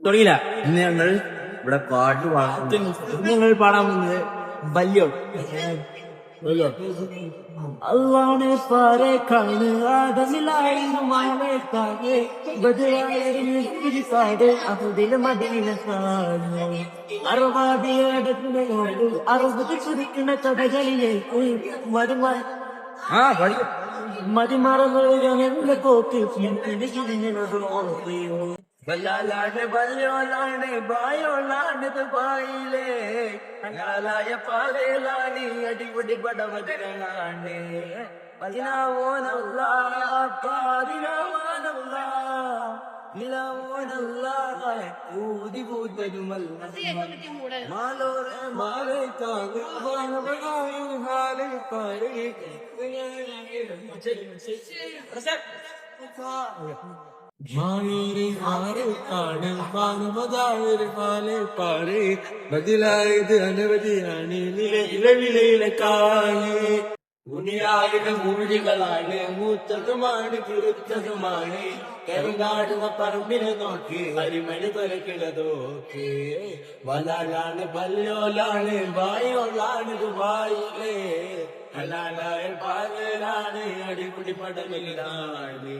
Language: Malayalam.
തുടങ്ങിയില്ല. ഇന്ന് ഞങ്ങൾ ഇവിടെ പാട്ട് പാടാൻ ഞങ്ങൾ പാടാൻ വന്നത് ബല്യോ. അള്ളാണ് പാരെ കാണ് ആദമിലായിരുമാവേ കാകെ ബദലായത് അതില് മദീന കാണു അറുപതിയോട് അറുപത് ചുരുക്കുന്ന കഥകളിലേക്ക് മതിമറന്നുള്ള കോക്ക് ബല്ലാലാണ് ബല്യോലാണ് ബായോളാണ് ദുബായിലെ അങ്ങളായ പാലയിലാണ് അടിപൊളി പടവതിലാണ് പതിനാവോനല്ല പാതിനാവാനല്ല നിലാവോനല്ല ഊതി പൂത്തരുമല്ല മാലോറെ മാലേ കാകെ ഹാലേ കാരേ ബദിലായത് അനവധിയാണ് നിലവിലയിലക്കായി ഉണിയായുടെ മൂഴികളാണ് മൂത്തതുമാണ് കുറുത്തതുമാണ് കരുനാടുന്ന പറമ്പിനെ നോക്കി അരിമണി തുറക്കിടതോക്കി വലാലാണ് പല്ലോലാണ് വായോളാണ് ദുബായിലെ ഹലാലായ പാലാണ് അടിപൊളി പടമിലാണ്